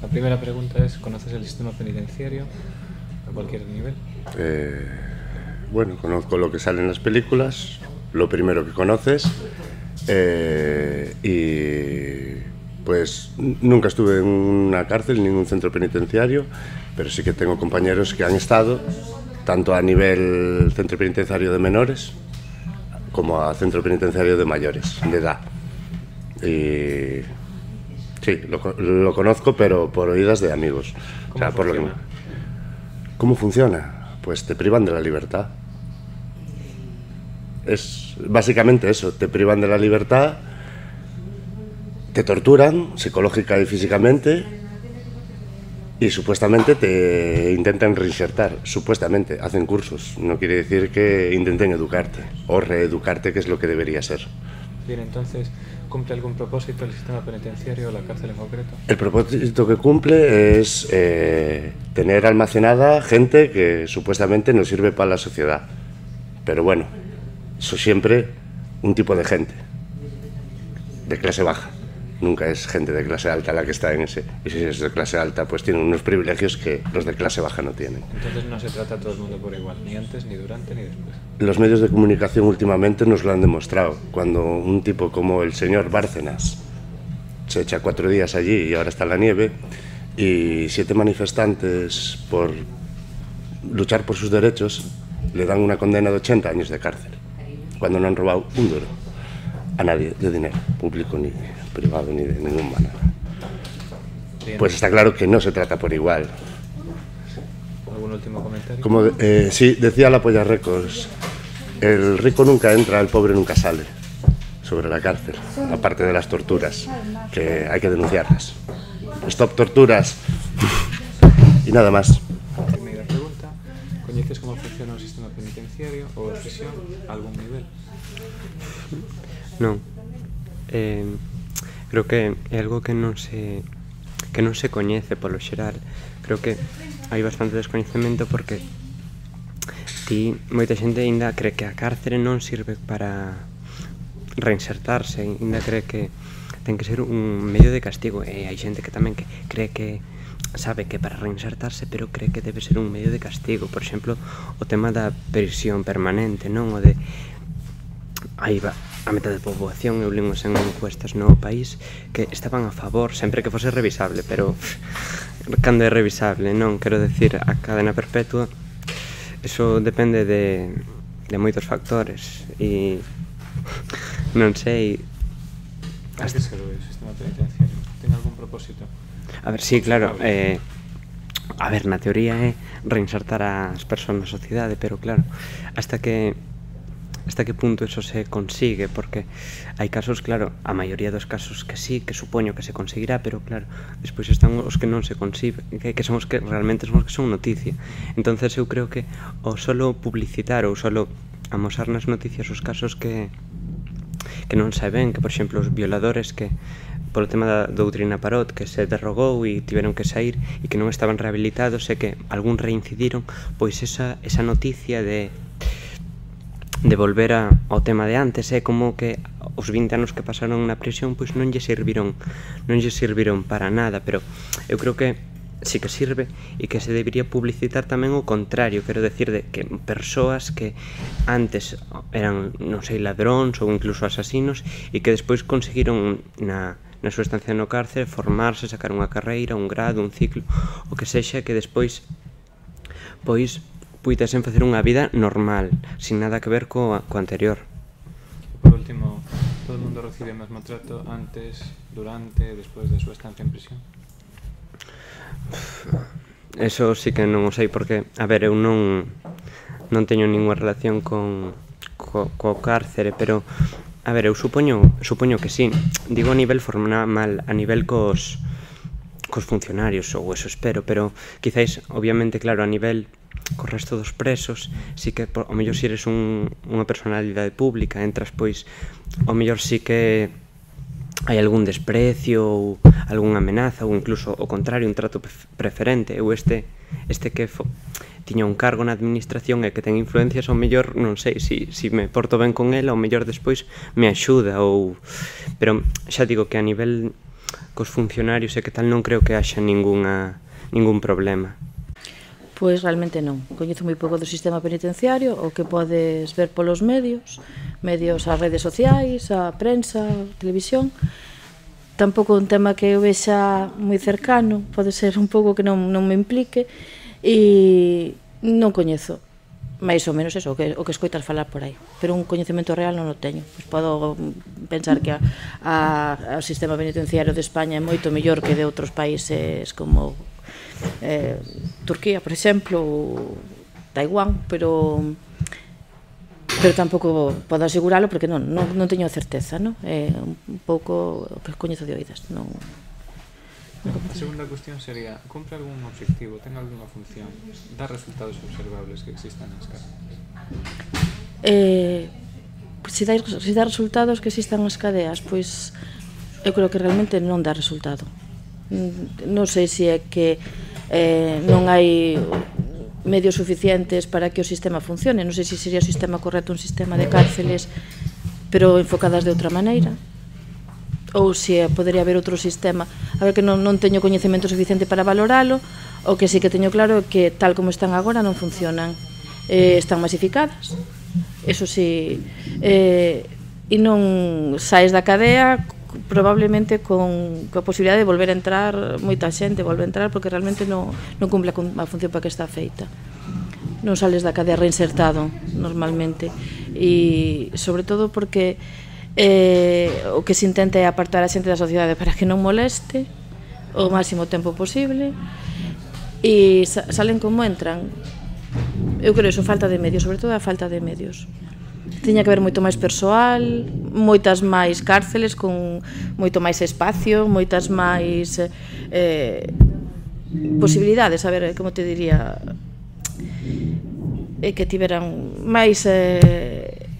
La primera pregunta es, ¿conoces el sistema penitenciario a cualquier nivel? Bueno, conozco lo que sale en las películas, lo primero que conoces, y pues nunca estuve en una cárcel ni en un centro penitenciario, pero sí que tengo compañeros que han estado tanto a nivel centro penitenciario de menores como a centro penitenciario de mayores, de edad. Y sí, lo conozco, pero por oídas de amigos. ¿Cómo funciona? ¿Cómo funciona? Pues te privan de la libertad. Es básicamente eso, te privan de la libertad, te torturan psicológica y físicamente y supuestamente te intentan reinsertar. Supuestamente, hacen cursos. No quiere decir que intenten educarte o reeducarte, que es lo que debería ser. Bien, entonces, ¿cumple algún propósito el sistema penitenciario o la cárcel en concreto? El propósito que cumple es tener almacenada gente que supuestamente no sirve para la sociedad. Pero bueno, eso siempre un tipo de gente, de clase baja. Nunca es gente de clase alta la que está en ese. Y si es de clase alta, pues tienen unos privilegios que los de clase baja no tienen. Entonces no se trata a todo el mundo por igual, ni antes, ni durante, ni después. Los medios de comunicación últimamente nos lo han demostrado. Cuando un tipo como el señor Bárcenas se echa 4 días allí y ahora está en la nieve, y 7 manifestantes por luchar por sus derechos le dan una condena de 80 años de cárcel, cuando no han robado un duro a nadie de dinero público ni privado ni de ninguna manera. Pues está claro que no se trata por igual. ¿Algún último comentario? Sí, decía la Polla Records, el rico nunca entra, el pobre nunca sale, sobre la cárcel, aparte de las torturas, que hay que denunciarlas. Stop torturas. Y nada más. Primera pregunta, ¿coñeces como funciona o sistema penitenciario ou de prisión a algún nivel? Non. Creo que é algo que non se coñece polo xeral. Creo que hai bastante descoñecemento porque moita xente ainda cree que a cárcere non sirve para reinsertarse, ainda cree que ten que ser un medio de castigo, e hai xente que tamén cree que sabe que para reinsertarse, pero cree que debe ser un medio de castigo. Por exemplo, o tema da prisión permanente, non? O de a metade da poboación, eu lingos en encuestas no país que estaban a favor, sempre que fose revisable, pero cando é revisable, non? Quero decir, a cadena perpetua, eso depende de moitos factores e non sei. Para que serve o sistema penitenciario? Ten algún propósito? A ver, sí, claro, a ver, na teoría é reinsertar as persoas na sociedade, pero claro, hasta que punto eso se consigue, porque hai casos, claro, a maioría dos casos que sí, que supoño que se conseguirá, pero claro, despois están os que non se consigue, que son os que realmente son os que son noticia. Entonces eu creo que o solo publicitar ou solo amosar nas noticias os casos que non se ven, que por exemplo os violadores que polo tema da doutrina Parot que se derrogou e tiveron que sair e que non estaban rehabilitados e que algún reincidiron, pois esa noticia de volver ao tema de antes é como que os 20 anos que pasaron na prisión pois non lle serviron para nada, pero eu creo que sí que sirve e que se debería publicitar tamén o contrario, quero decir, de que persoas que antes eran, non sei, ladróns ou incluso asasinos e que despois conseguiron na súa estancia no cárcere formarse, sacar unha carreira, un grado, un ciclo, o que sexa, que despois pois puidesen facer unha vida normal, sin nada que ver co anterior. Por último, todo o mundo recibe o mesmo trato antes, durante, despois da súa estancia en prisión? Eso sí que non o sei, porque, a ver, eu non teño ninguna relación co cárcere, pero, a ver, eu supoño que sí. Digo a nivel formal, a nivel cos funcionarios, ou eso espero, pero quizáis, obviamente, claro, a nivel co resto dos presos, si que o mellor si eres unha personalidade pública, entras pois, o mellor si que hai algún desprecio ou algunha amenaza ou incluso o contrario, un trato preferente. Eu este que tiña un cargo na administración e que ten influencias, ao mellor, non sei, si me porto ben con el, ao mellor despois me axuda ou... Pero xa digo que a nivel cos funcionarios e que tal, non creo que haxa ningún problema. Pois realmente non. Coñezo moi pouco do sistema penitenciario, o que podes ver polos medios, as redes sociais, a prensa, a televisión. Tampouco un tema que eu vexa moi cercano, pode ser un pouco que non me implique, e non coñezo máis ou menos eso, o que escoitas falar por aí, pero un coñecemento real non o teño. Pois podo pensar que o sistema penitenciario de España é moito mellor que de outros países como Turquía, por exemplo, ou Taiwán, pero tampouco podo aseguralo porque non teño certeza, non? É un pouco o que coñezo de oídas, non. A segunda cuestión sería, cumpre algún obxectivo, ten algunha función, dá resultados observables que existan nas cadeas? Se dá resultados que existan nas cadeas, pois eu creo que realmente non dá resultado. Non sei se é que non hai medios suficientes para que o sistema funcione, non sei se sería o sistema correcto un sistema de cárceles pero enfocadas de outra maneira, ou se podería haber outro sistema. A ver, que non teño coñecemento suficiente para valoralo. O que sí que teño claro é que tal como están agora non funcionan, están masificadas, eso sí, e non saes da cadea probablemente con a posibilidade de volver a entrar. Moita xente volve a entrar porque realmente non cumple a función para que está feita. Non sales da cadea reinsertado normalmente, e sobre todo porque o que se intenta é apartar a xente da sociedade para que non moleste o máximo tempo posible, e salen como entran. Eu creo iso, falta de medios, sobre todo a falta de medios. Tiña que haber moito máis persoal, moitas máis cárceles con moito máis espacio, moitas máis posibilidades, a ver, como te diría, que tiveran máis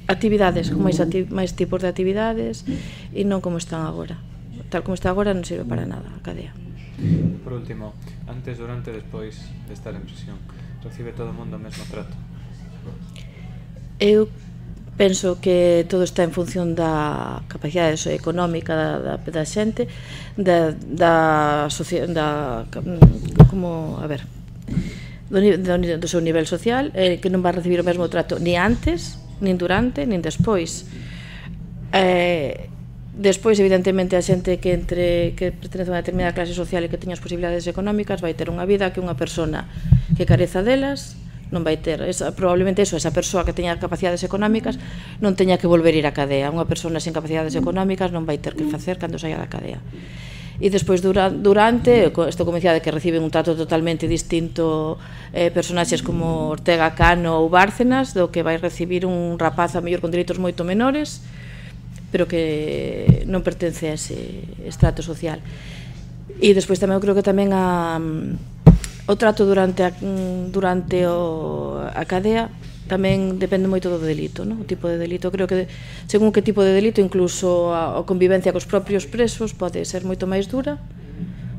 actividades, con máis tipos de actividades, e non como están agora. Tal como está agora non sirve para nada a cadea. Por último, antes, durante e despois de estar en prisión, recibe todo o mundo o mesmo trato? Eu penso que todo está en función da capacidade económica da xente, do seu nivel social, que non va a recibir o mesmo trato ni antes, nin durante, nin despois. Despois, evidentemente, a xente que pertenece a unha determinada clase social e que teña as posibilidades económicas vai ter unha vida que unha persona que careza delas non vai ter. Probablemente esa persoa que teña capacidades económicas non teña que volver ir á cadea. Unha persona sin capacidades económicas non vai ter que facer cando saia da cadea. E despois, durante, estou convencida de que reciben un trato totalmente distinto personaxes como Ortega Cano ou Bárcenas do que vai recibir un rapaz a mellor con dereitos moito menores, pero que non pertence a ese estrato social. E despois tamén eu creo que tamén o trato durante a cadea tamén depende moito do delito, o tipo de delito. Creo que según que tipo de delito, incluso a convivencia cos propios presos pode ser moito máis dura.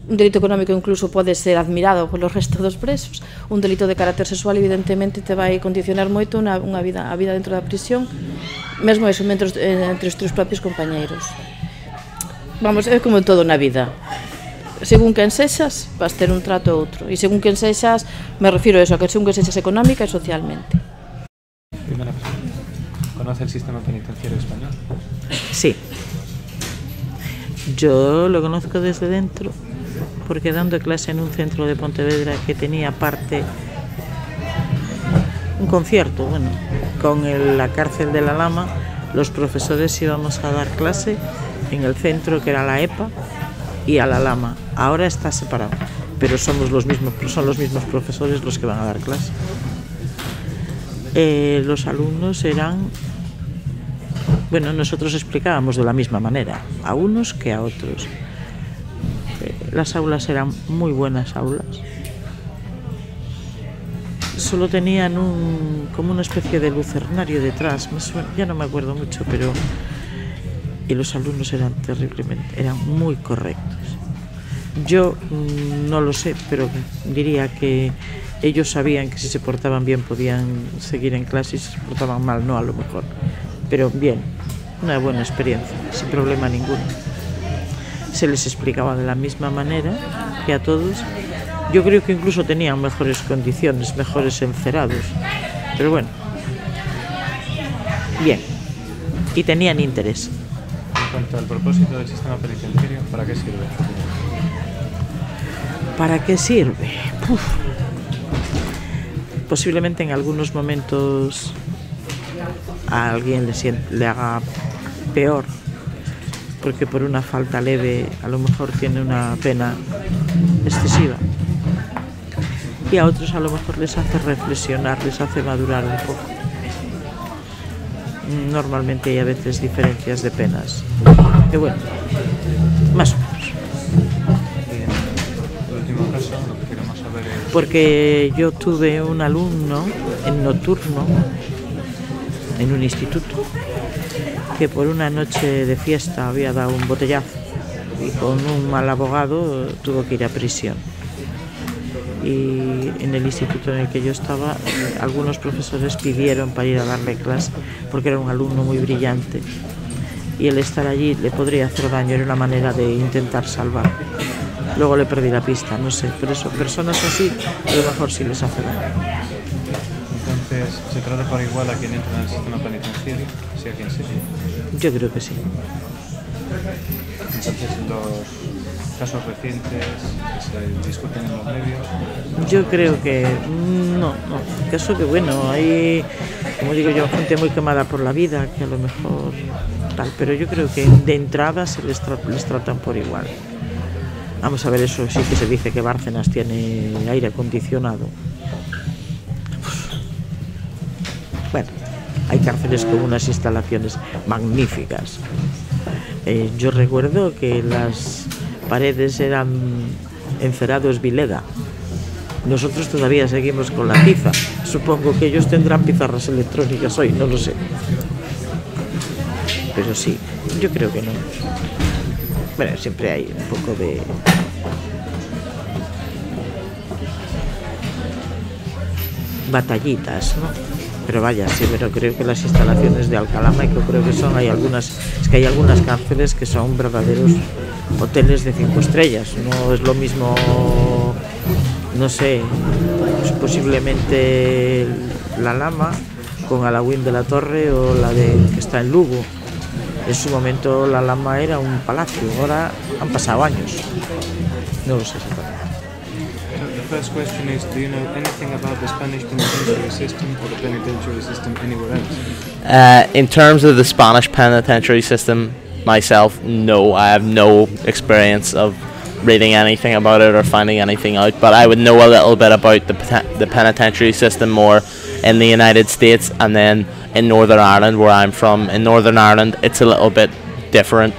Un delito económico incluso pode ser admirado polo resto dos presos. Un delito de carácter sexual evidentemente te vai condicionar moito a vida dentro da prisión, mesmo eso, entre os teus propios compañeiros. Vamos, é como todo na vida. Según quen sexas, vas ter un trato outro. E según quen sexas, me refiro a eso, a que según quen sexas económica e socialmente. Primera pregunta. ¿Conoce el sistema penitenciario español? Sí. Yo lo conozco desde dentro, porque dando clase en un centro de Pontevedra que tenía parte, un concierto, con la cárcel de la Lama, los profesores íbamos a dar clase en el centro que era la EPA y a la Lama. Ahora está separado, pero son los mismos profesores los que van a dar clase. Los alumnos eran, nosotros explicábamos de la misma manera, a unos que a otros. Las aulas eran muy buenas aulas. Solo tenían como una especie de lucernario detrás, ya no me acuerdo mucho, pero... Y los alumnos eran muy correctos. Yo no lo sé, pero diría que ellos sabían que si se portaban bien podían seguir en clase y si se portaban mal no, a lo mejor. Pero bien, una buena experiencia, sin problema ninguno. se les explicaba de la misma manera que a todos. Yo creo que incluso tenían mejores condiciones, mejores encerados, pero bueno, bien, y tenían interés. En cuanto al propósito del sistema penitenciario, ¿para qué sirve? ¿Para qué sirve? Uf. Posiblemente en algunos momentos a alguien le haga peor, porque por una falta leve a lo mejor tiene una pena excesiva, y a otros a lo mejor les hace reflexionar, les hace madurar un poco. Normalmente hay a veces diferencias de penas, pero bueno, más o menos. El último caso, lo que queremos saber es... Porque yo tuve un alumno en nocturno en un instituto que por una noche de fiesta había dado un botellazo y con un mal abogado tuvo que ir a prisión. Y en el instituto en el que yo estaba, algunos profesores pidieron para ir a darle clase porque era un alumno muy brillante y el estar allí le podría hacer daño, era una manera de intentar salvar. Luego le perdí la pista, no sé, pero eso, personas así a lo mejor sí les hace daño. Entonces, ¿se trata por igual a quien entra en el sistema penitenciario, sea quien sea? Yo creo que sí. Entonces, los casos recientes que se discuten en los medios... Yo creo que no. Caso que bueno, hay, como digo yo, gente muy quemada por la vida, que a lo mejor tal, pero yo creo que de entrada se les tratan por igual. Vamos a ver, eso sí que se dice que Bárcenas tiene aire acondicionado. Bueno, hay cárceles con unas instalaciones magníficas. Yo recuerdo que las paredes eran encerados Vileda. Nosotros todavía seguimos con la tiza. Supongo que ellos tendrán pizarras electrónicas hoy, no lo sé. Pero sí, yo creo que no. Bueno, siempre hay un poco de... batallitas, ¿no? Pero vaya, sí, pero creo que las instalaciones de Alcalá Maico, creo que son, hay algunas cárceles que son verdaderos hoteles de 5 estrellas. No es lo mismo, no sé, posiblemente la Lama con Alauín de la Torre o la que está en Lugo. En su momento la Lama era un palacio, ahora han pasado años. No lo sé exactamente. The first question is, do you know anything about the Spanish penitentiary system or the penitentiary system anywhere else? In terms of the Spanish penitentiary system, myself, no. I have no experience of reading anything about it or finding anything out, but I would know a little bit about the penitentiary system more in the United States and then in Northern Ireland, where I'm from. In Northern Ireland, it's a little bit different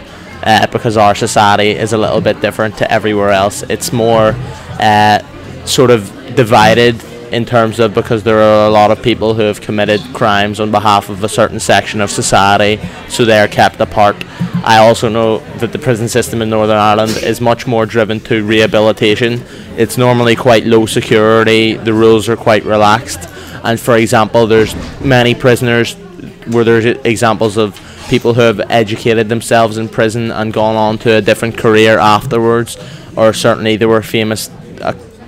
because our society is a little bit different to everywhere else. It's more sort of divided in terms of, because there are a lot of people who have committed crimes on behalf of a certain section of society, so they are kept apart. I also know that the prison system in Northern Ireland is much more driven to rehabilitation. It's normally quite low security, the rules are quite relaxed, and for example there's many prisoners where there's examples of people who have educated themselves in prison and gone on to a different career afterwards, or certainly there were famous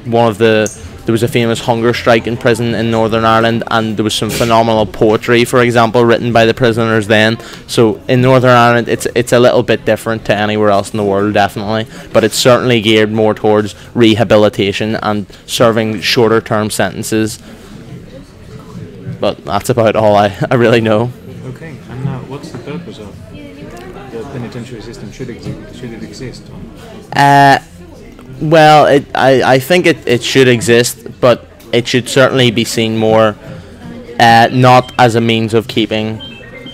there was a famous hunger strike in prison in Northern Ireland, and there was some phenomenal poetry, for example, written by the prisoners then. So in Northern Ireland it's a little bit different to anywhere else in the world, definitely, but it's certainly geared more towards rehabilitation and serving shorter term sentences. But that's about all I really know. Okay, and now what's the purpose of the penitentiary system? Should it exist? Well, I think it should exist, but it should certainly be seen more not as a means of keeping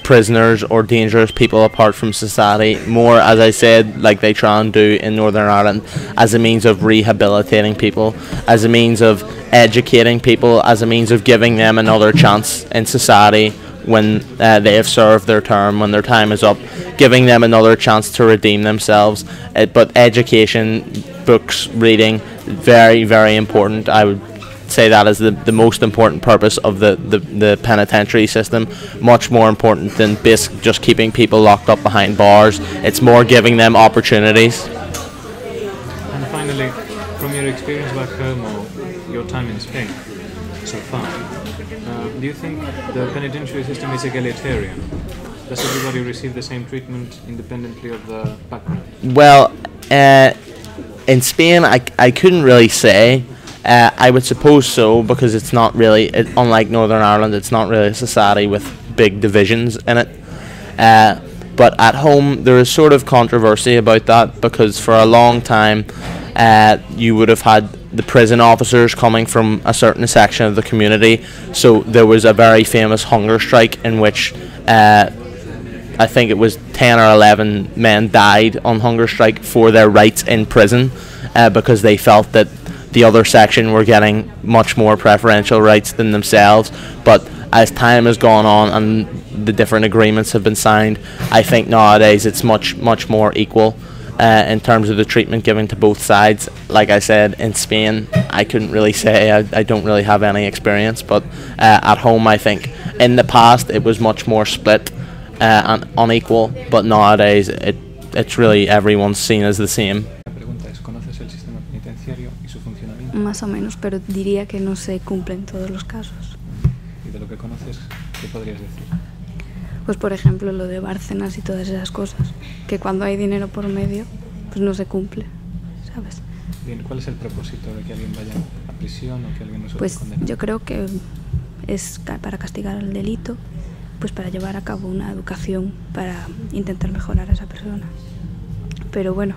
prisoners or dangerous people apart from society, more, as I said, like they try and do in Northern Ireland, as a means of rehabilitating people, as a means of educating people, as a means of giving them another chance in society when they have served their term, when their time is up, giving them another chance to redeem themselves. But education, books, reading, very, very important. I would say that is the most important purpose of the penitentiary system, much more important than just keeping people locked up behind bars. It's more giving them opportunities. from your experience back home or your time in Spain so far, do you think the penitentiary system is egalitarian? Does everybody receive the same treatment independently of the background? Well, in Spain, I couldn't really say. I would suppose so, because it's not really, unlike Northern Ireland, it's not really a society with big divisions in it. But at home, there is sort of controversy about that, because for a long time, you would have had the prison officers coming from a certain section of the community. So there was a very famous hunger strike in which I think it was 10 or 11 men died on hunger strike for their rights in prison, because they felt that the other section were getting much more preferential rights than themselves. But as time has gone on and the different agreements have been signed, I think nowadays it's much more equal in terms of the treatment given to both sides. Like I said, in Spain, I couldn't really say, I don't really have any experience, but at home I think in the past it was much more split and unequal, but nowadays it's really everyone's seen as the same. La pregunta es, ¿conoces el sistema penitenciario y su funcionamiento? Más o menos, pero diría que no se cumplen todos los casos. Y de lo que conoces, ¿qué podrías decir? Pues por ejemplo lo de Bárcenas y todas esas cosas, que cuando hay dinero por medio, pues no se cumple, ¿sabes? Bien, ¿cuál es el propósito de que alguien vaya a prisión o que alguien resulte Pues condenado? yo creo que es para castigar el delito, pues para llevar a cabo una educación para intentar mejorar a esa persona. Pero bueno,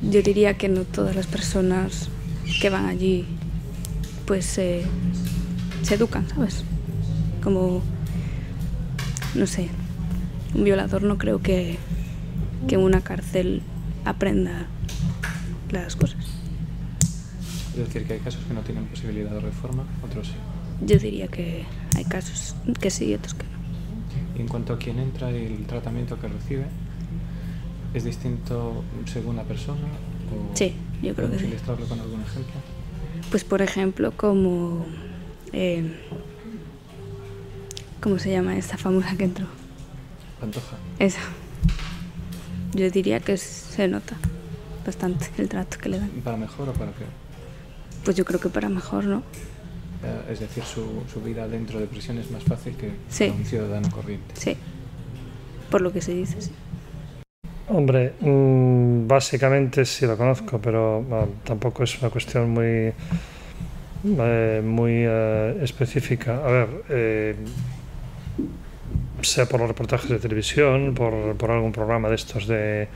yo diría que no todas las personas que van allí pues se educan, ¿sabes? Como, no sé, un violador no creo que en una cárcel aprenda las cosas. Es decir, que hay casos que no tienen posibilidad de reforma, otros sí. Yo diría que hay casos que sí y otros que no. Y en cuanto a quién entra y el tratamiento que recibe, ¿es distinto según la persona? O Sí, yo creo que sí. ¿podemos ilustrarlo con algún ejemplo? Pues por ejemplo como... ¿cómo se llama esta famosa que entró? Pantoja. Esa. Yo diría que se nota bastante el trato que le dan. ¿Para mejor o para peor? Pues yo creo que para mejor, ¿no? Es decir, su vida dentro de prisión es más fácil que Sí. para un ciudadano corriente. Sí, por lo que se dice, sí. Hombre, básicamente sí lo conozco, pero tampoco es una cuestión muy específica. A ver, sea por los reportajes de televisión, por algún programa de estos de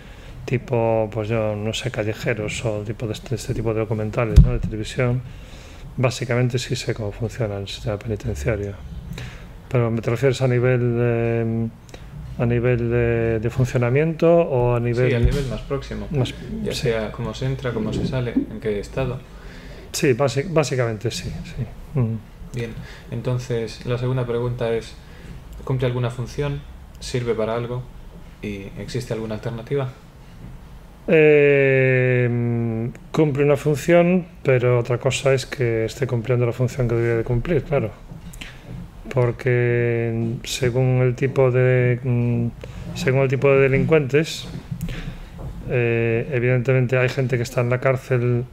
tipo, pues yo no sé, callejeros o tipo de este tipo de documentales, ¿no?, de televisión, básicamente sí sé cómo funciona el sistema penitenciario. Pero ¿me te refieres a nivel de funcionamiento o a nivel...? Sí, al nivel más próximo. Ya sí. sea cómo se entra, cómo se sale, en qué estado. Sí, básicamente sí. Bien, entonces la segunda pregunta es, ¿cumple alguna función? ¿Sirve para algo? ¿Y existe alguna alternativa? Cumple una función, pero otra cosa es que esté cumpliendo la función que debería de cumplir, claro. Porque según el tipo de delincuentes, evidentemente hay gente que está en la cárcel.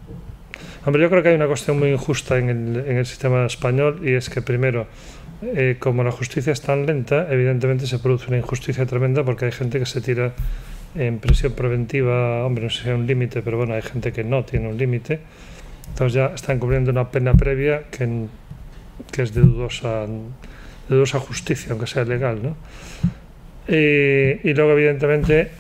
Hombre, yo creo que hay una cuestión muy injusta en el sistema español, y es que primero, como la justicia es tan lenta, evidentemente se produce una injusticia tremenda, porque hay gente que se tira en prisión preventiva. Hombre, no sé si hay un límite, pero bueno, hay gente que no tiene un límite, entonces ya están cumpliendo una pena previa que es de dudosa justicia, aunque sea legal, ¿no? Y luego evidentemente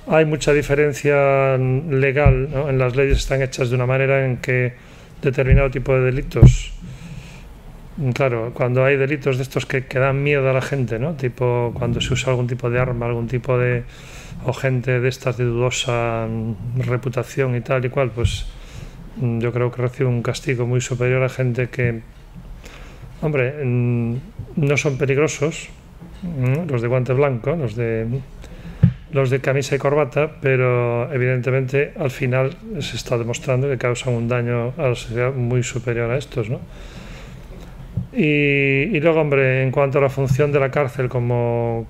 hay mucha diferencia legal, ¿no? En las leyes están hechas de una manera en que determinado tipo de delitos, claro, cuando hay delitos de estos que dan miedo a la gente, ¿no?, tipo cuando se usa algún tipo de arma, algún tipo de, o gente de estas de dudosa reputación y tal y cual, pues yo creo que recibe un castigo muy superior a gente que, hombre, no son peligrosos, los de guante blanco, los de camisa y corbata, pero evidentemente al final se está demostrando que causan un daño a la sociedad muy superior a estos, ¿no? Y luego, hombre, en cuanto a la función de la cárcel como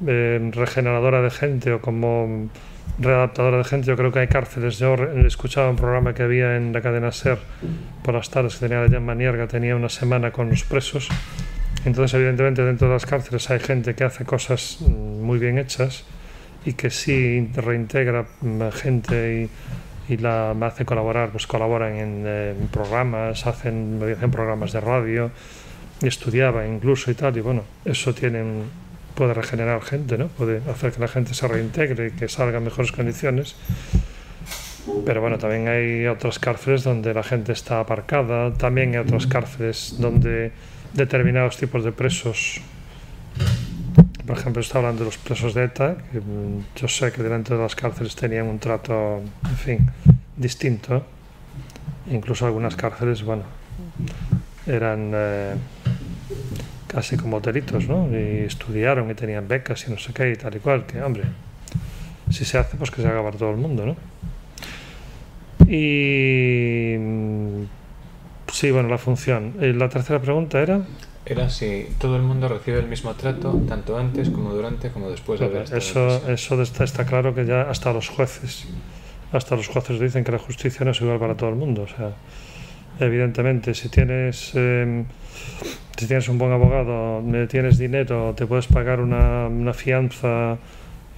regeneradora de gente o como readaptadora de gente. Yo creo que hay cárceles. Yo escuchaba un programa que había en la cadena SER por las tardes que tenía allá en Manierga, tenía una semana con los presos. Entonces, evidentemente, dentro de las cárceles hay gente que hace cosas muy bien hechas y que sí reintegra gente y la hace colaborar, pues colaboran en programas, hacen programas de radio, y estudiaba incluso y tal, y bueno, eso puede regenerar gente, ¿no? Puede hacer que la gente se reintegre y que salga en mejores condiciones. Pero bueno, también hay otras cárceles donde la gente está aparcada, también hay otras cárceles donde determinados tipos de presos, por ejemplo, está hablando de los presos de ETA, que yo sé que dentro de las cárceles tenían un trato, en fin, distinto. Incluso algunas cárceles, bueno, eran casi como hotelitos, ¿no? Y estudiaron y tenían becas y no sé qué y tal y cual, que hombre, si se hace, pues que se haga para todo el mundo, ¿no? Y sí, bueno, la función. La tercera pregunta era... Era si todo el mundo recibe el mismo trato, tanto antes como durante como después de haber estado en prisión. Eso está claro, que ya hasta los jueces dicen que la justicia no es igual para todo el mundo. O sea, evidentemente, si tienes un buen abogado, tienes dinero, te puedes pagar una fianza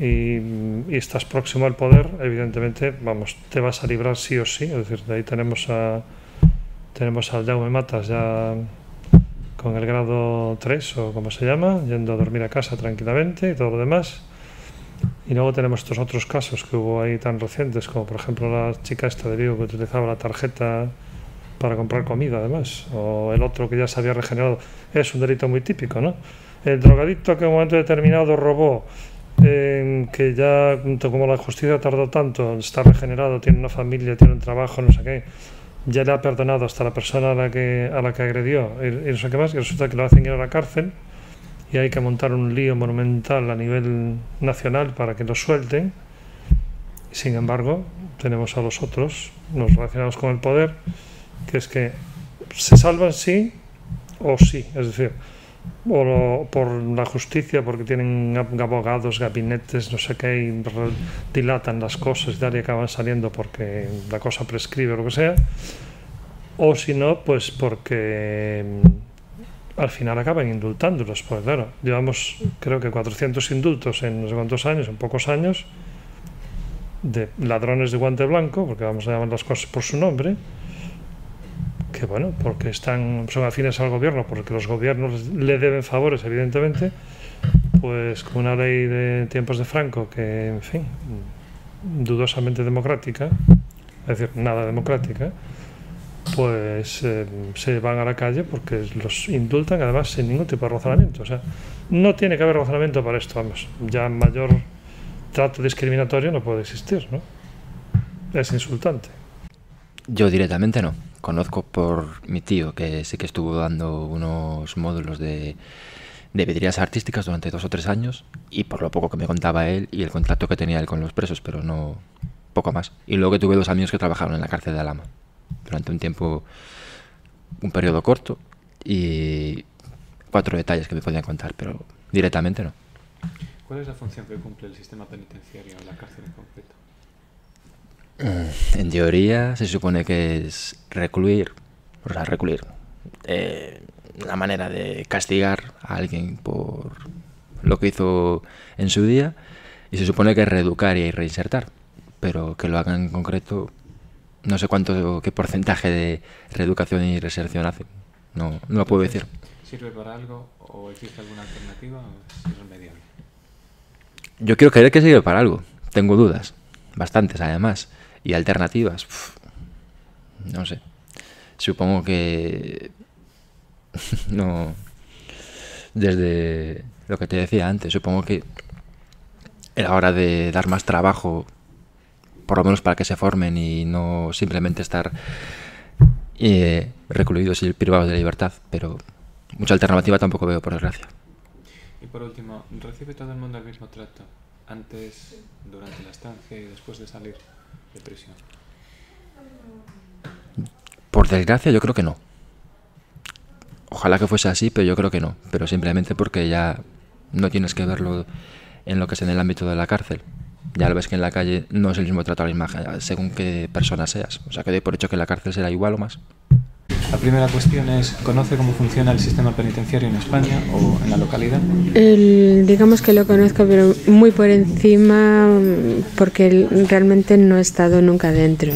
y estás próximo al poder, evidentemente, vamos, te vas a librar sí o sí. Es decir, de ahí tenemos al Jaume Matas ya con el grado 3 o como se llama, yendo a dormir a casa tranquilamente y todo lo demás. Y luego tenemos estos otros casos que hubo ahí tan recientes, como por ejemplo la chica esta de Vigo que utilizaba la tarjeta para comprar comida, además, o el otro que ya se había regenerado. Es un delito muy típico, ¿no? El drogadicto que en un momento determinado robó, que ya, como la justicia tardó tanto, está regenerado, tiene una familia, tiene un trabajo, no sé qué, ya le ha perdonado hasta la persona a la que agredió y no sé qué más, y resulta que lo hacen ir a la cárcel y hay que montar un lío monumental a nivel nacional para que lo suelten. Sin embargo, tenemos a los otros, nos relacionamos con el poder, que es que se salvan sí o sí, es decir, por la justicia, porque tienen abogados, gabinetes, no sé qué, y dilatan las cosas y tal, y acaban saliendo porque la cosa prescribe o lo que sea, o si no, pues porque al final acaban indultándolos. Pues claro, llevamos creo que 400 indultos en no sé cuántos años, en pocos años, de ladrones de guante blanco, porque vamos a llamar las cosas por su nombre, que bueno, porque son afines al gobierno, porque los gobiernos le deben favores, evidentemente, pues con una ley de tiempos de Franco que, en fin, dudosamente democrática, es decir, nada democrática, pues se van a la calle porque los indultan, además sin ningún tipo de razonamiento. O sea, no tiene que haber razonamiento para esto, vamos, ya mayor trato discriminatorio no puede existir, ¿no? Es insultante. Yo directamente no. Conozco por mi tío, que sí que estuvo dando unos módulos de vidrieras artísticas durante 2 o 3 años, y por lo poco que me contaba él y el contrato que tenía él con los presos, pero no poco más. Y luego que tuve 2 amigos que trabajaron en la cárcel de Alhama durante un tiempo, un periodo corto, y 4 detalles que me podían contar, pero directamente no. ¿Cuál es la función que cumple el sistema penitenciario en la cárcel en concreto? En teoría se supone que es recluir, la manera de castigar a alguien por lo que hizo en su día, y se supone que es reeducar y reinsertar, pero que lo hagan en concreto, no sé qué porcentaje de reeducación y reinserción hacen, no lo puedo decir. ¿Sirve para algo o existe alguna alternativa o es irremediable? Yo quiero creer que sirve para algo, tengo dudas, bastantes además. Y alternativas, no sé. Supongo que no. Desde lo que te decía antes, supongo que a la hora de dar más trabajo, por lo menos para que se formen y no simplemente estar recluidos y privados de la libertad, pero mucha alternativa tampoco veo, por desgracia. Y por último, ¿recibe todo el mundo el mismo trato antes, durante la estancia y después de salir de prisión? Por desgracia yo creo que no. Ojalá que fuese así, pero yo creo que no. Pero simplemente porque ya no tienes que verlo en lo que es en el ámbito de la cárcel. Ya lo ves que en la calle no es el mismo trato a la imagen según qué persona seas. O sea que doy por hecho que en la cárcel será igual o más. La primera cuestión es, ¿conoce cómo funciona el sistema penitenciario en España o en la localidad? Digamos que lo conozco, pero muy por encima, porque realmente no he estado nunca dentro.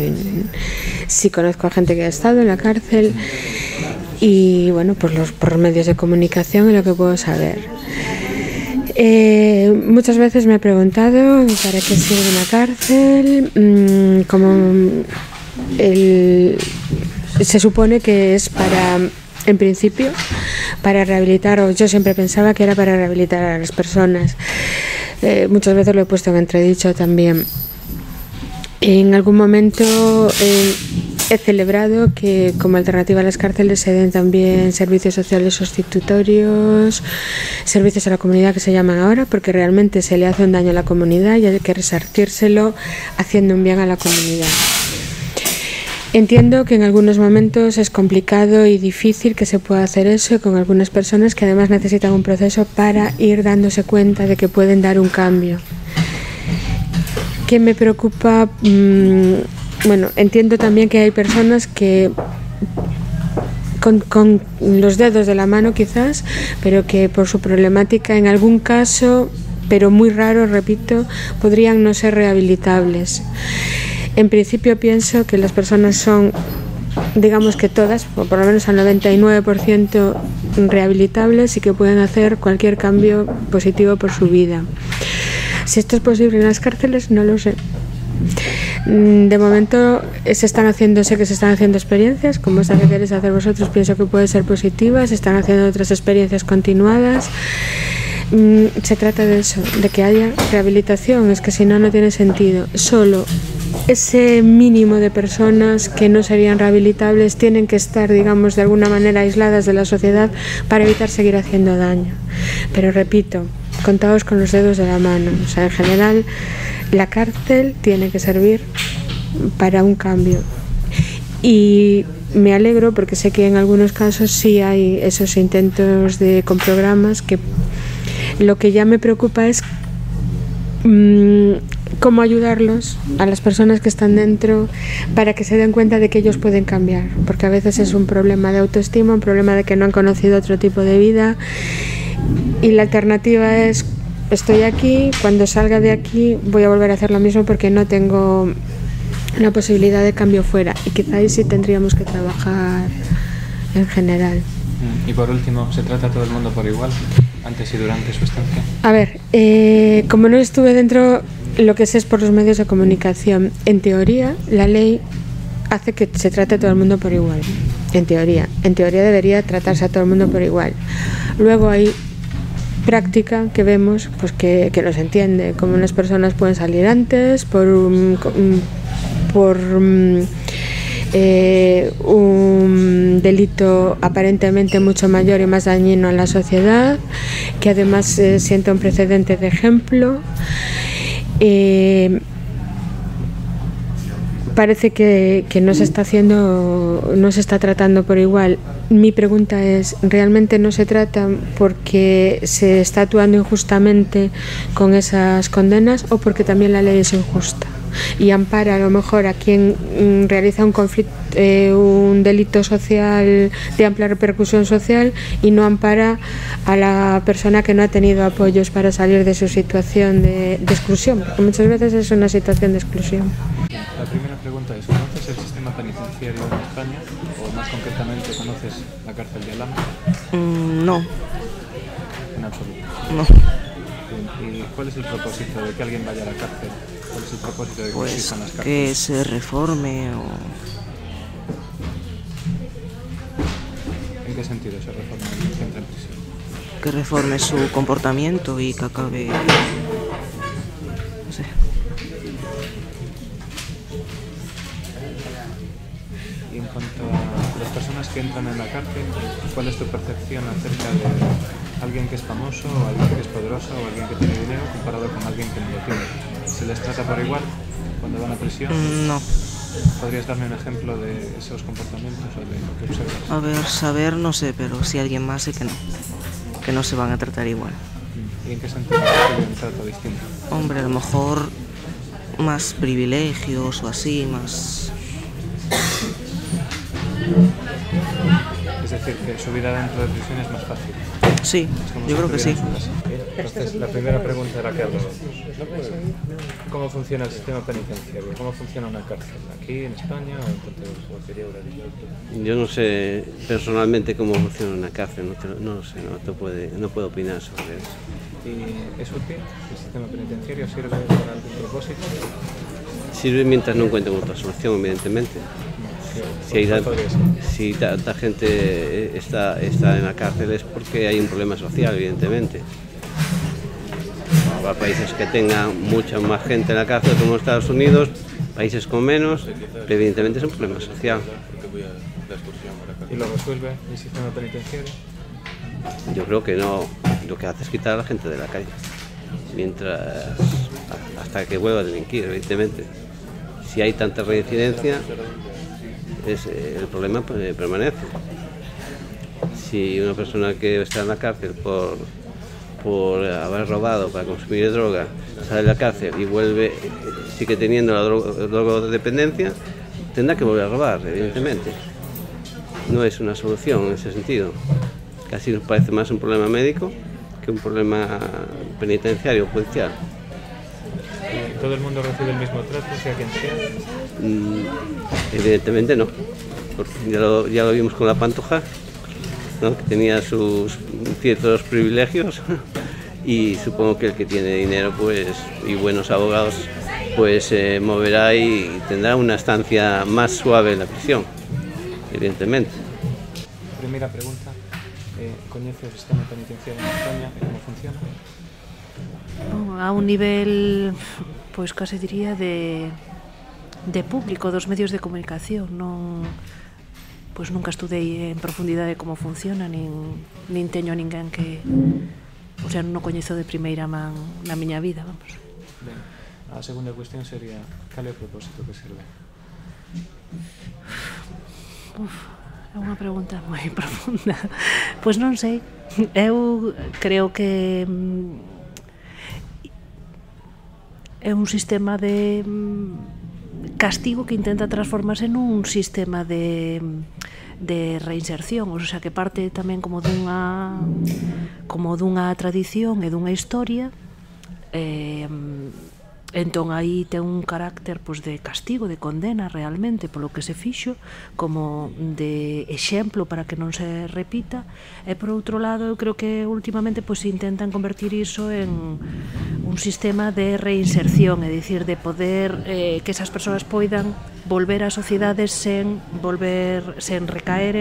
Sí conozco a gente que ha estado en la cárcel y bueno, por los medios de comunicación es lo que puedo saber. Muchas veces me he preguntado para qué sirve una cárcel, se supone que es para, en principio, para rehabilitar, o yo siempre pensaba que era para rehabilitar a las personas. Muchas veces lo he puesto en entredicho también. En algún momento he celebrado que como alternativa a las cárceles se den también servicios sociales sustitutorios, servicios a la comunidad que se llaman ahora, porque realmente se le hace un daño a la comunidad y hay que resarcírselo haciendo un bien a la comunidad. Entiendo que en algunos momentos es complicado y difícil que se pueda hacer eso con algunas personas que además necesitan un proceso para ir dándose cuenta de que pueden dar un cambio. ¿Qué me preocupa? Bueno, entiendo también que hay personas que con los dedos de la mano quizás, pero que por su problemática en algún caso, pero muy raro, repito, podrían no ser rehabilitables. En principio pienso que las personas son, digamos que todas, o por lo menos al 99% rehabilitables y que pueden hacer cualquier cambio positivo por su vida. Si esto es posible en las cárceles, no lo sé. De momento sé que se están haciendo experiencias, como esta que queréis hacer vosotros, pienso que puede ser positiva, se están haciendo otras experiencias continuadas. Se trata de eso, de que haya rehabilitación, es que si no, no tiene sentido. Solo ese mínimo de personas que no serían rehabilitables tienen que estar, digamos, de alguna manera aisladas de la sociedad para evitar seguir haciendo daño. Pero repito, contados con los dedos de la mano. O sea, en general, la cárcel tiene que servir para un cambio. Y me alegro porque sé que en algunos casos sí hay esos intentos con programas que lo que ya me preocupa es cómo ayudarlos a las personas que están dentro para que se den cuenta de que ellos pueden cambiar, porque a veces es un problema de autoestima, un problema de que no han conocido otro tipo de vida y la alternativa es: estoy aquí, cuando salga de aquí voy a volver a hacer lo mismo porque no tengo una posibilidad de cambio fuera, y quizá ahí sí tendríamos que trabajar en general. Y por último, ¿se trata a todo el mundo por igual, antes y durante su estancia? A ver, como no estuve dentro, lo que sé es por los medios de comunicación. En teoría, la ley hace que se trate a todo el mundo por igual. En teoría debería tratarse a todo el mundo por igual. Luego hay práctica que vemos pues que no se entiende, como unas personas pueden salir antes por un delito aparentemente mucho mayor y más dañino a la sociedad, que además sienta un precedente de ejemplo. Parece que no se está tratando por igual. Mi pregunta es, ¿realmente no se trata porque se está actuando injustamente con esas condenas o porque también la ley es injusta y ampara a lo mejor a quien realiza un delito social de amplia repercusión social y no ampara a la persona que no ha tenido apoyos para salir de su situación de exclusión? Porque muchas veces es una situación de exclusión. La primera pregunta es, ¿conoces el sistema penitenciario en España? O más concretamente, ¿conoces la cárcel de Alhama? No. En absoluto. No. ¿Y cuál es el propósito de que alguien vaya a la cárcel? ¿Cuál es el propósito de que Pues existan las cárceles? que se reforme o... ¿En qué sentido se reforma el que entra en prisión? que reforme su comportamiento y que acabe... no sé. Y en cuanto a las personas que entran en la cárcel, ¿cuál es tu percepción acerca de alguien que es famoso, o alguien que es poderoso, o alguien que tiene dinero, comparado con alguien que no lo tiene? ¿Se les trata por igual cuando van a prisión? No. ¿Podrías darme un ejemplo de esos comportamientos o de lo que observas? A ver, saber no sé, pero si alguien más sé que no se van a tratar igual. ¿Y en qué sentido recibe un trato distinto? Hombre, a lo mejor más privilegios o así, más... Es decir, que su vida dentro de prisión es más fácil. Sí, yo creo que sí. Entonces, la primera pregunta era que hablábamos. ¿Cómo funciona el sistema penitenciario? ¿Cómo funciona una cárcel? ¿Aquí, en España o en cualquier lugar? Yo no sé personalmente cómo funciona una cárcel, no lo sé, no puedo opinar sobre eso. ¿Y es útil? ¿El sistema penitenciario sirve para algún propósito? Sirve mientras no encuentren otra solución, evidentemente. Si tanta gente está en la cárcel es porque hay un problema social, evidentemente. Habrá países que tengan mucha más gente en la cárcel como Estados Unidos, países con menos, pero evidentemente es un problema social. ¿Y lo resuelve el sistema penitenciario? Yo creo que no, lo que hace es quitar a la gente de la calle, hasta que vuelva a delinquir, evidentemente. Si hay tanta reincidencia, el problema permanece. Si una persona que está en la cárcel por haber robado para consumir droga sale de la cárcel y sigue teniendo la drogodependencia, tendrá que volver a robar, evidentemente. No es una solución en ese sentido. Casi nos parece más un problema médico que un problema penitenciario o judicial. ¿Todo el mundo recibe el mismo trato, sea quien sea? Evidentemente no. Ya lo vimos con la Pantoja, ¿no? Que tenía sus ciertos privilegios y supongo que el que tiene dinero y buenos abogados se moverá y tendrá una estancia más suave en la prisión, evidentemente. Primera pregunta, ¿conoce el sistema penitenciario en España e como funciona? A un nivel, pois case diría de público, dos medios de comunicación. Pois nunca estudei en profundidade como funciona, nin teño a ninguén que... O sea, non o coñezo de primeira man na miña vida, vamos. Ben, a segunda cuestión sería, cal é o propósito que serve? É unha pregunta moi profunda. Pois non sei. Eu creo que é un sistema de castigo que intenta transformarse nun sistema de reinserción, o sea, que parte tamén como dunha tradición e dunha historia. Entón aí ten un carácter de castigo, de condena realmente polo que se fixo, como de exemplo para que non se repita. E por outro lado, eu creo que últimamente intentan convertir iso en un sistema de reinserción, é dicir, de poder que esas persoas poidan volver ás sociedades sen recaer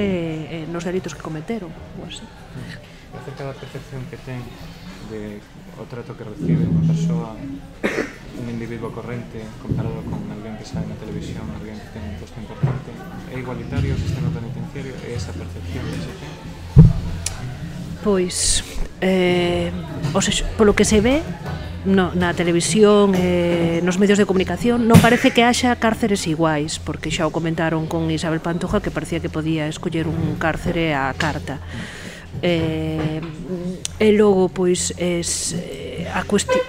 nos delitos que cometeron, ou así. Acerca da percepción que ten o trato que recibe unha persoa, un individuo corrente comparado con alguén que sabe na televisión, alguén que ten un posto importante, é igualitario o sistema penitenciario e esa percepción que se ten? Pois, polo que se ve na televisión e nos medios de comunicación, non parece que haxa cárceres iguais, porque xa o comentaron con Isabel Pantoja que parecía que podía escoller un cárcere á carta. E logo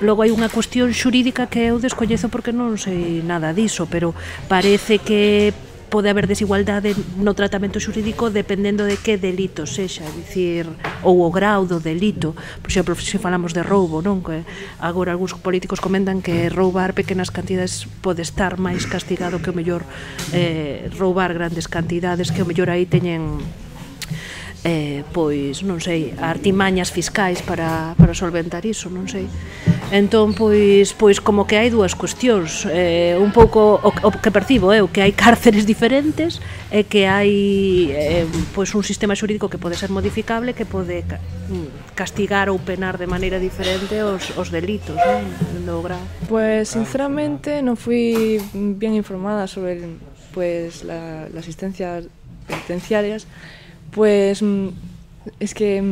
logo hai unha cuestión xurídica que eu descoñezo porque non sei nada diso, pero parece que pode haber desigualdade no tratamento xurídico dependendo de que delito sexa, é dicir, ou o grau do delito. Por exemplo, se falamos de roubo, non? Que agora algúns políticos comentan que roubar pequenas cantidades pode estar máis castigado que o mellor roubar grandes cantidades, que o mellor aí teñen pois, non sei, artimañas fiscais para solventar iso, non sei. Entón, pois como que hai dúas cuestións, un pouco o que percibo é que hai cárceres diferentes e que hai pois un sistema xurídico que pode ser modificable, que pode castigar ou penar de maneira diferente os delitos, non? Do grau. Pues sinceramente non fui bien informada sobre las asistencias penitenciarias. Pues es que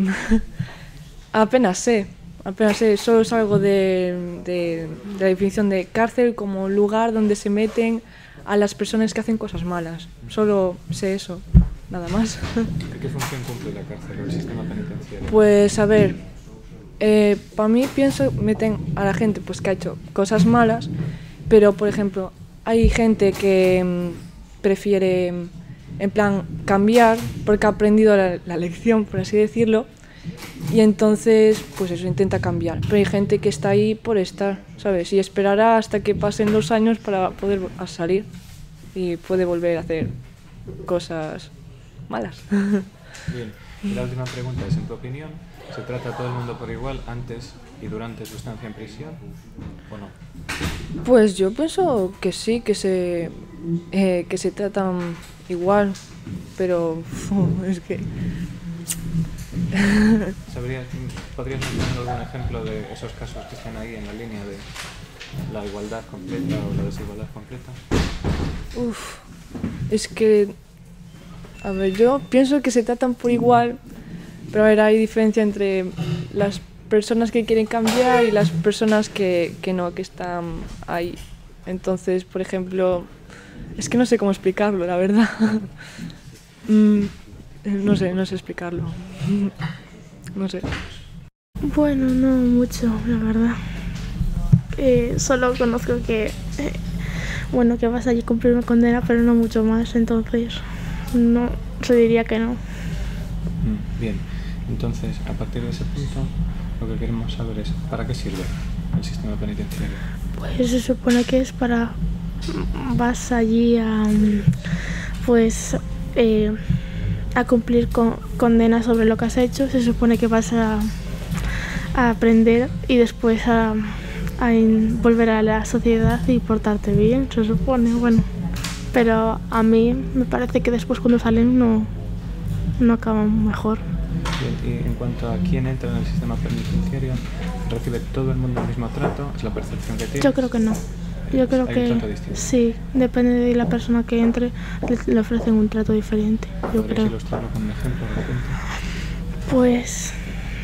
apenas sé, solo salgo de la definición de cárcel como lugar donde se meten a las personas que hacen cosas malas. Solo sé eso, nada más. ¿Qué función cumple la cárcel o el sistema penitenciario? Pues a ver, para mí pienso, meten a la gente pues que ha hecho cosas malas, pero por ejemplo, hay gente que prefiere, en plan, cambiar porque ha aprendido la lección, por así decirlo, y entonces, pues eso, intenta cambiar. Pero hay gente que está ahí por estar, ¿sabes? Y esperará hasta que pasen los años para poder salir y puede volver a hacer cosas malas. Bien, y la última pregunta es, en tu opinión, ¿se trata a todo el mundo por igual antes y durante su estancia en prisión o no? Pues yo pienso que sí, que se tratan igual, pero es que... ¿Podrías mencionar algún ejemplo de esos casos que están ahí en la línea de la igualdad completa o la desigualdad completa? Es que... A ver, yo pienso que se tratan por igual, pero a ver, hay diferencia entre las personas que quieren cambiar y las personas que no, que están ahí. Entonces, por ejemplo, es que no sé cómo explicarlo, la verdad. No sé explicarlo. No sé. Bueno, no mucho, la verdad. Solo conozco que, que vas allí a cumplir una condena, pero no mucho más, entonces no, se diría que no. Bien, entonces, a partir de ese punto, lo que queremos saber es, ¿para qué sirve el sistema penitenciario? Pues se supone que es para... vas allí a... a cumplir condenas sobre lo que has hecho. Se supone que vas a aprender y después a volver a la sociedad y portarte bien, se supone, bueno. Pero a mí me parece que después cuando salen no acaban mejor. Bien, y en cuanto a quién entra en el sistema penitenciario, ¿recibe todo el mundo el mismo trato? ¿Es la percepción que tiene? Yo creo que no. Yo creo ¿Hay que un trato distinto? sí, depende de la persona que entre, le ofrecen un trato diferente. Yo creo. ¿Podrías ilustrarlo con un ejemplo de repente? Pues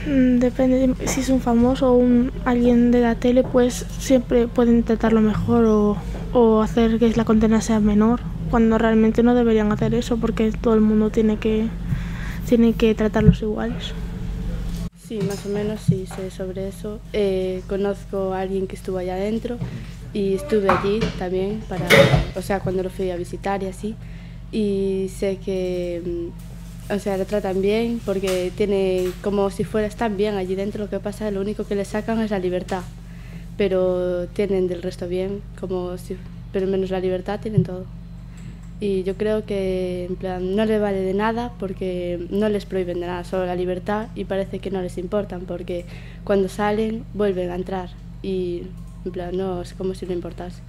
depende de si es un famoso o alguien de la tele, pues siempre pueden tratarlo mejor o hacer que la condena sea menor, cuando realmente no deberían hacer eso porque todo el mundo tiene que tratarlos iguales. Sí, más o menos sí sé sobre eso. Conozco a alguien que estuvo allá adentro y estuve allí también cuando lo fui a visitar y así, y sé que lo tratan bien porque tiene como si están bien allí dentro. Lo que pasa, lo único que le sacan es la libertad, pero tienen del resto bien, pero menos la libertad tienen todo. Y yo creo que en plan no les vale de nada porque no les prohíben de nada, solo la libertad, y parece que no les importan porque cuando salen vuelven a entrar y en plan no es como si no importase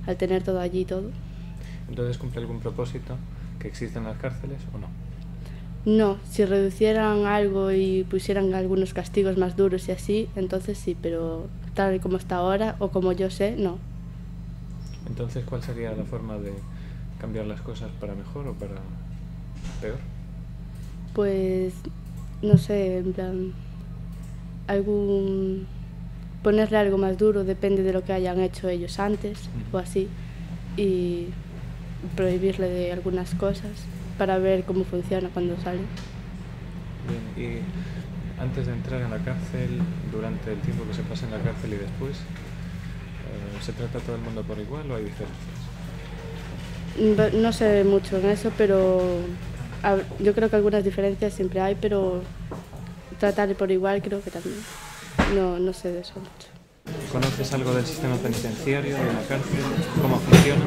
al tener todo allí y todo. ¿Entonces cumple algún propósito que exista en las cárceles o no? No, si reducieran algo y pusieran algunos castigos más duros y así, entonces sí, pero tal y como está ahora o como yo sé, no. Entonces, ¿cuál sería la forma de cambiar las cosas para mejor o para peor? Pues no sé, en plan ponerle algo más duro, depende de lo que hayan hecho ellos antes o así, y prohibirle de algunas cosas para ver cómo funciona cuando sale. Bien, y antes de entrar en la cárcel, durante el tiempo que se pasa en la cárcel y después, ¿se trata a todo el mundo por igual o hay diferencias? No sé mucho en eso, pero yo creo que algunas diferencias siempre hay, pero tratar por igual creo que también. No sé de eso mucho. ¿Conoces algo del sistema penitenciario, de la cárcel? ¿Cómo funciona?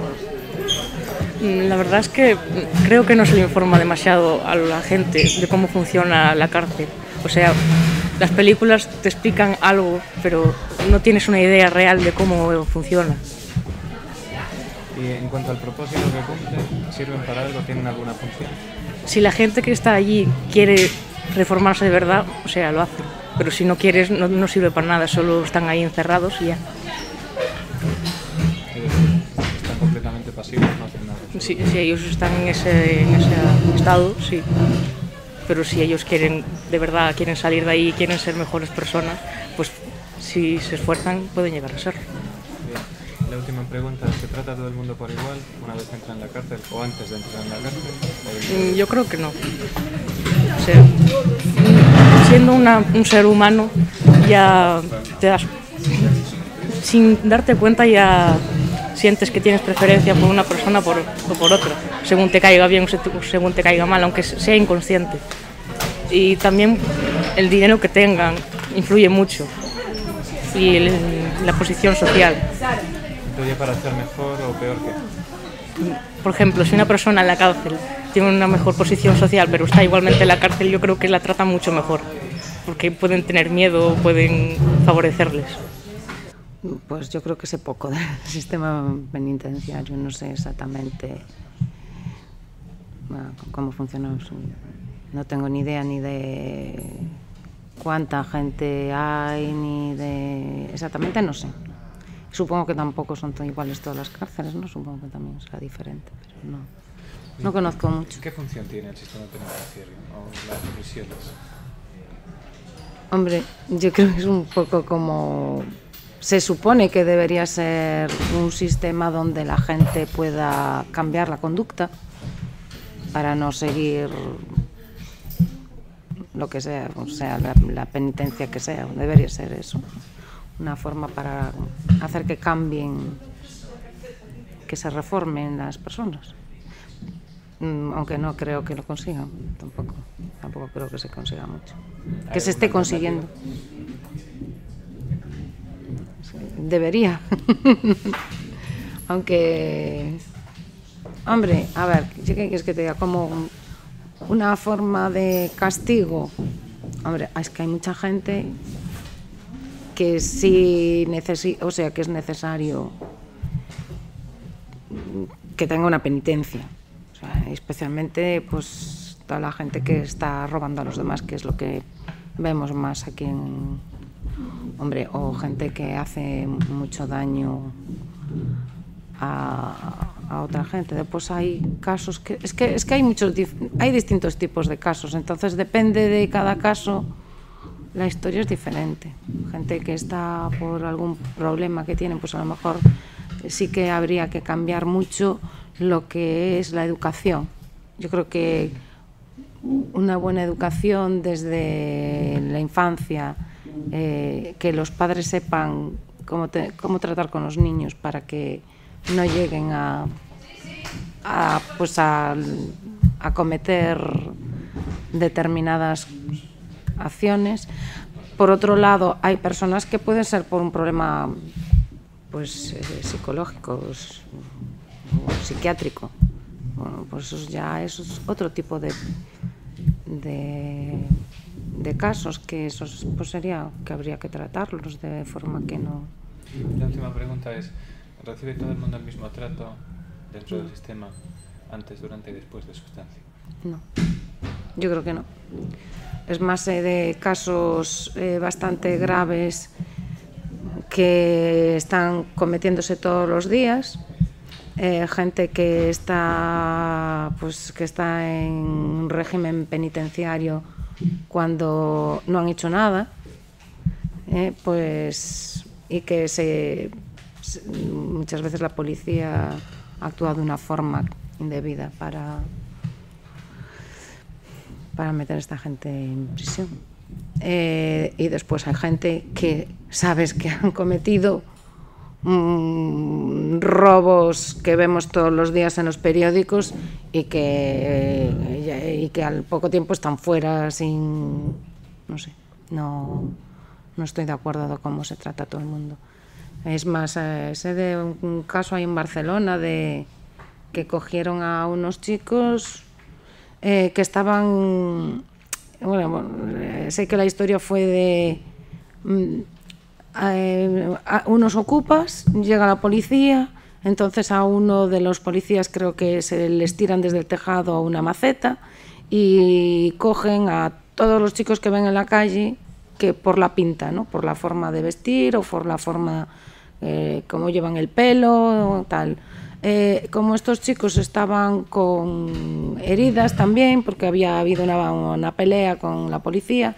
La verdad es que creo que no se le informa demasiado a la gente de cómo funciona la cárcel. O sea, las películas te explican algo, pero no tienes una idea real de cómo funciona. Y en cuanto al propósito que cumple, ¿sirven para algo? ¿Tienen alguna función? Si la gente que está allí quiere reformarse de verdad, o sea, lo hacen. Pero si no quieres, no sirve para nada, solo están ahí encerrados y ya. Están completamente pasivos, no hacen nada. Sí, si ellos están en ese estado, sí. Pero si ellos quieren, de verdad, quieren salir de ahí, quieren ser mejores personas, pues si se esfuerzan pueden llegar a serlo. La última pregunta, ¿se trata a todo el mundo por igual una vez entra en la cárcel o antes de entrar en la cárcel? Yo creo que no. O sea, siendo un ser humano ya te das, sin darte cuenta ya sientes que tienes preferencia por una persona o por otra, según te caiga bien o según te caiga mal, aunque sea inconsciente. Y también el dinero que tengan influye mucho, y la posición social. ¿Influye para hacer mejor o peor que? Por ejemplo, si una persona en la cárcel tiene una mejor posición social, pero está igualmente en la cárcel, yo creo que la tratan mucho mejor, porque pueden tener miedo, pueden favorecerles. Pues yo creo que sé poco del sistema penitenciario, no sé exactamente cómo funciona. No tengo ni idea ni de cuánta gente hay, ni de... Exactamente no sé. Supongo que tampoco son iguales todas las cárceles, ¿no? Supongo que también será diferente, pero no conozco mucho. ¿Qué función tiene el sistema penitenciario o las prisiones? Hombre, yo creo que es un poco como... Se supone que debería ser un sistema donde la gente pueda cambiar la conducta para no seguir lo que sea, o sea, la penitencia que sea, debería ser eso. Una forma para hacer que cambien, que se reformen las personas. Aunque no creo que lo consigan, tampoco creo que se consiga mucho. Que se esté consiguiendo. Debería. Aunque, hombre, a ver, ¿qué quieres que te diga? Como una forma de castigo. Hombre, es que hay mucha gente que sí o sea, que es necesario que tenga una penitencia. O sea, especialmente pues toda la gente que está robando a los demás, que es lo que vemos más aquí en... Hombre, o gente que hace mucho daño a otra gente. Después hay casos que... Es que hay distintos tipos de casos, entonces depende de cada caso, la historia es diferente. Gente que está por algún problema que tienen, pues a lo mejor sí que habría que cambiar mucho lo que es la educación. Yo creo que una buena educación desde la infancia, que los padres sepan cómo tratar con los niños para que no lleguen a cometer determinadas acciones. Por otro lado, hay personas que pueden ser por un problema pues psicológico o psiquiátrico. Bueno, pues eso es otro tipo de casos, que esos pues sería que habría que tratarlos de forma que no... La última pregunta es, ¿recibe todo el mundo el mismo trato dentro del sistema antes, durante y después de su estancia? No, yo creo que no. Es más de casos bastante graves que están cometiéndose todos los días, gente que está en un régimen penitenciario cuando no han hecho nada, pues, y que muchas veces la policía actúa de una forma indebida para meter a esta gente en prisión. Y después hay gente que sabes que han cometido robos que vemos todos los días en los periódicos y que al poco tiempo están fuera sin... No sé, no estoy de acuerdo de cómo se trata a todo el mundo. Es más, sé de un caso ahí en Barcelona que cogieron a unos chicos que estaban... Bueno, sé que la historia fue de unos ocupas, llega la policía, entonces a uno de los policías creo que se les tiran desde el tejado una maceta y cogen a todos los chicos que ven en la calle que por la pinta, ¿no? Por la forma de vestir o por la forma cómo llevan el pelo, tal. Como estos chicos estaban con heridas también, porque había habido una pelea con la policía,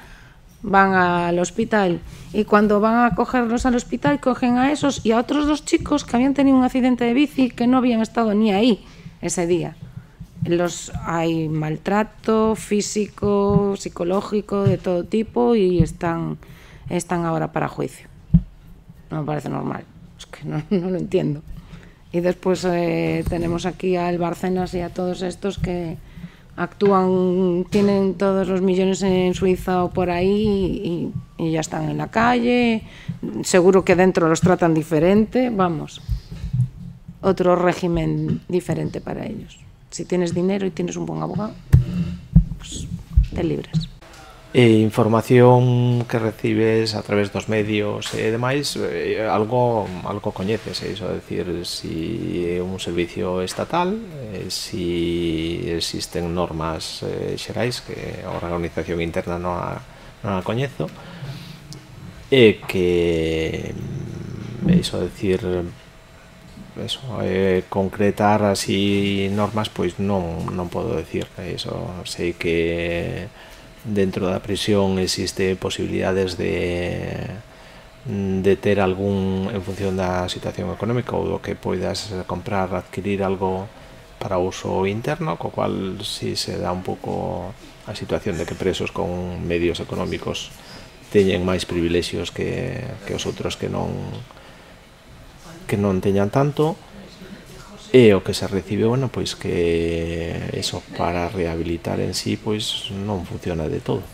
van al hospital y cuando van a cogerlos al hospital cogen a esos y a otros dos chicos que habían tenido un accidente de bici que no habían estado ni ahí ese día. Hay maltrato físico, psicológico, de todo tipo, y están ahora para juicio. No me parece normal, es que no lo entiendo. Y después tenemos aquí al Bárcenas y a todos estos que actúan, tienen todos los millones en Suiza o por ahí y ya están en la calle. Seguro que dentro los tratan diferente, vamos. Otro régimen diferente para ellos. Si tienes dinero y tienes un buen abogado, pues te libras. Información que recibes a través dos medios e demais, algo coñeces, iso a decir, si é un servicio estatal, si existen normas xerais que a organización interna non a coñezo, e que iso a decir, concretar así normas, pois non podo decir. Iso sei que dentro da prisión existe posibilidades de ter algún, en función da situación económica ou do que poidas comprar, adquirir algo para uso interno, co cual si se dá un pouco a situación de que presos con medios económicos teñen máis privilexios que os outros que non teñan tanto. E o que se recibe, bueno, pois que eso para rehabilitar en sí pois non funciona de todo,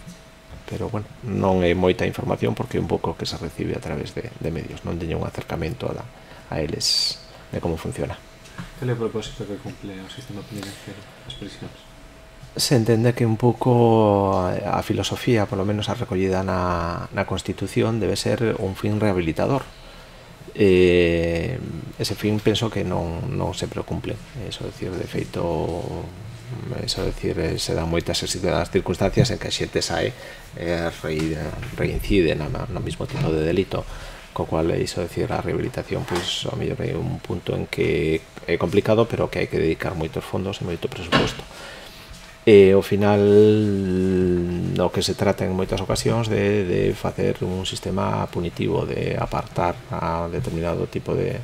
pero bueno, non é moita información porque é un pouco que se recibe a través de medios, non teño un acercamento a eles de como funciona. Que é o propósito que cumple o sistema penitenciario, as prisións? Se entende que un pouco a filosofía, polo menos a recollida na Constitución, debe ser un fin rehabilitador. Ese fin penso que non sempre o cumple, eso decir, de feito, eso decir, se dan moitas circunstancias en que a xente sae reincide no mismo tipo de delito, co cual, iso decir, a rehabilitación, pois, ao mellor é un punto en que é complicado, pero que hai que dedicar moitos fondos e moito presupuesto. E ao final o que se trata en moitas ocasións de facer un sistema punitivo, de apartar a determinado tipo de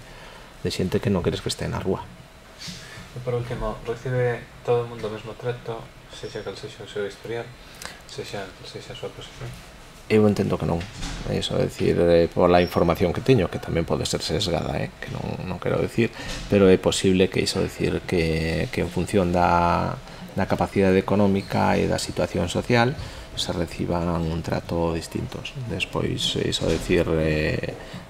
xente que non queres que este na rúa. E por último, recibe todo o mundo o mesmo trato, sexa cal sexa o seu historial, sexa a súa posición? Eu entendo que non, iso decir, pola información que teño, que tamén pode ser sesgada, que non quero decir, pero é posible que iso decir que en función da capacidade económica e da situación social se reciban un trato distintos. Despois, iso decir,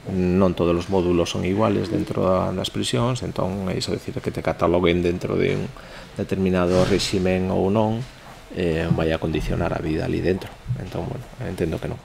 non todos os módulos son iguales dentro das prisións, entón, iso decir, que te cataloguen dentro de un determinado réximen ou non vai a condicionar a vida ali dentro. Entón, bueno, entendo que non.